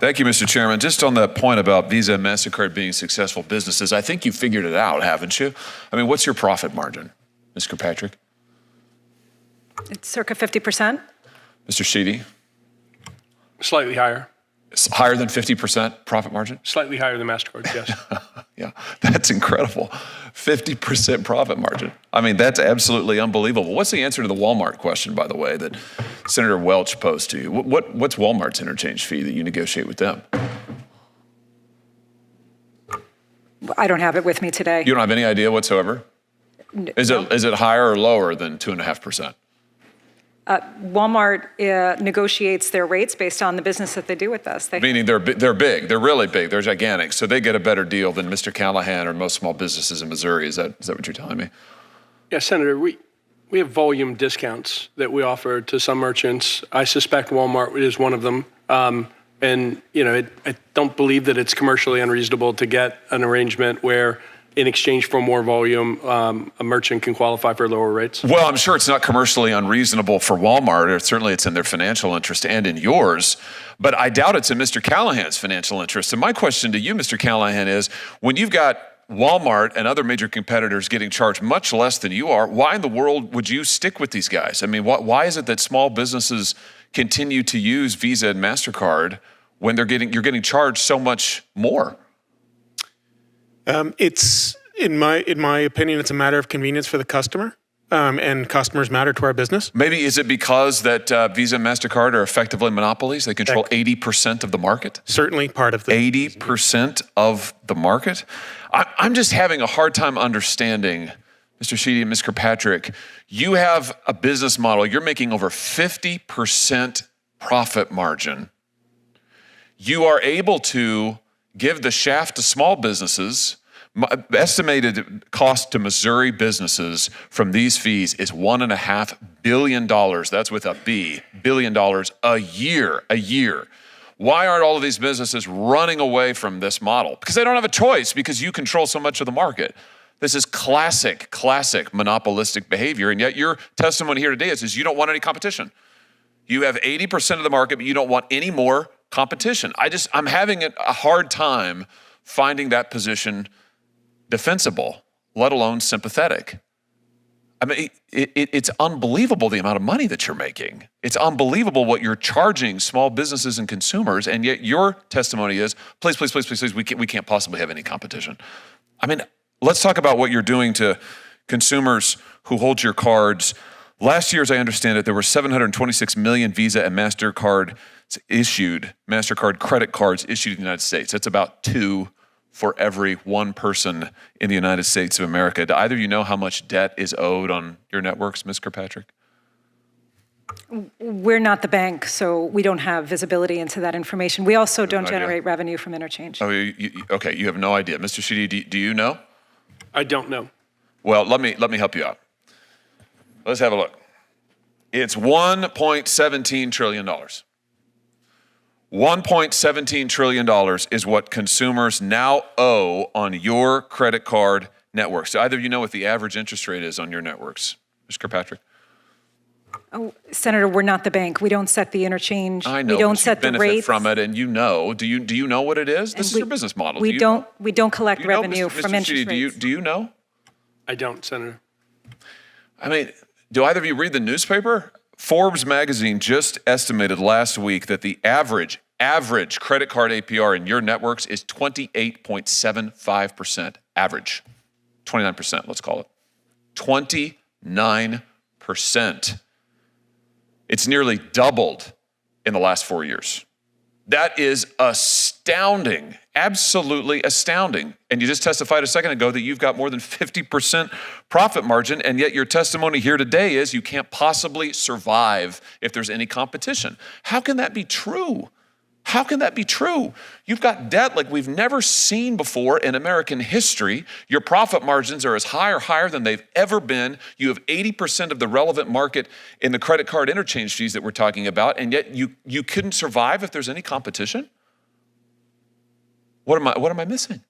Thank you, Mr. Chairman. Just on that point about Visa and Mastercard being successful businesses, I think you figured it out, haven't you? I mean, what's your profit margin, Ms. Kirkpatrick? It's circa 50%. Mr. Sheedy? Slightly higher. It's higher than 50% profit margin? Slightly higher than MasterCard, yes. Yeah, that's incredible. 50% profit margin. I mean, that's absolutely unbelievable. What's the answer to the Walmart question, by the way, that Senator Welch posed to you? What's Walmart's interchange fee that you negotiate with them? I don't have it with me today. You don't have any idea whatsoever? Is it higher or lower than 2.5%? Walmart negotiates their rates based on the business that they do with us. Meaning they're big, they're really big, they're gigantic, so they get a better deal than Mr. Callahan or most small businesses in Missouri. Is that what you're telling me? Yeah, Senator, we have volume discounts that we offer to some merchants. I suspect Walmart is one of them. And you know, I don't believe that it's commercially unreasonable to get an arrangement where in exchange for more volume, a merchant can qualify for lower rates? Well, I'm sure it's not commercially unreasonable for Walmart, or certainly it's in their financial interest and in yours, but I doubt it's in Mr. Callahan's financial interest. And my question to you, Mr. Callahan, is when you've got Walmart and other major competitors getting charged much less than you are, why in the world would you stick with these guys? I mean, why is it that small businesses continue to use Visa and MasterCard when you're getting charged so much more? It's in my opinion, it's a matter of convenience for the customer, and customers matter to our business. Maybe is it because that Visa and MasterCard are effectively monopolies? They control 80% of the market. Certainly part of the 80% of the market. I'm just having a hard time understanding, Mr. Sheedy and Ms. Kirkpatrick. You have a business model. You're making over 50% profit margin. You are able to give the shaft to small businesses. Estimated cost to Missouri businesses from these fees is $1.5 billion. That's with a B, billion dollars a year. Why aren't all of these businesses running away from this model? Because they don't have a choice, because you control so much of the market. This is classic monopolistic behavior, and yet your testimony here today is you don't want any competition. You have 80% of the market, but you don't want any more competition. I'm having a hard time finding that position defensible, let alone sympathetic. I mean, it's unbelievable the amount of money that you're making. It's unbelievable what you're charging small businesses and consumers, and yet your testimony is, please, we can't possibly have any competition. I mean, let's talk about what you're doing to consumers who hold your cards. Last year, as I understand it, there were 726 million Visa and MasterCard credit cards issued in the United States. That's about 2 for every 1 person in the United States of America. Do either of you know how much debt is owed on your networks, Ms. Kirkpatrick? We're not the bank, so we don't have visibility into that information. We also don't generate revenue from interchange. Oh, okay, you have no idea. Mr. Sheedy, do you know? I don't know. Well, let me help you out. Let's have a look. It's $1.17 trillion. $1.17 trillion is what consumers now owe on your credit card networks. Do either of you know what the average interest rate is on your networks? Ms. Kirkpatrick? Oh, Senator, we're not the bank. We don't set the interchange. I know, we don't set the rates. Benefit from it, and you know. Do you know what it is? This is your business model. We don't collect revenue from interest rates. Do you know? I don't, Senator. I mean, do either of you read the newspaper? Forbes magazine just estimated last week that the average credit card APR in your networks is 28.75%. Average. 29%, let's call it. 29%. It's nearly doubled in the last 4 years. That is astounding, absolutely astounding. And you just testified a second ago that you've got more than 50% profit margin, and yet your testimony here today is you can't possibly survive if there's any competition. How can that be true? How can that be true? You've got debt like we've never seen before in American history. Your profit margins are as higher than they've ever been. You have 80% of the relevant market in the credit card interchange fees that we're talking about, and yet you couldn't survive if there's any competition? What am I missing?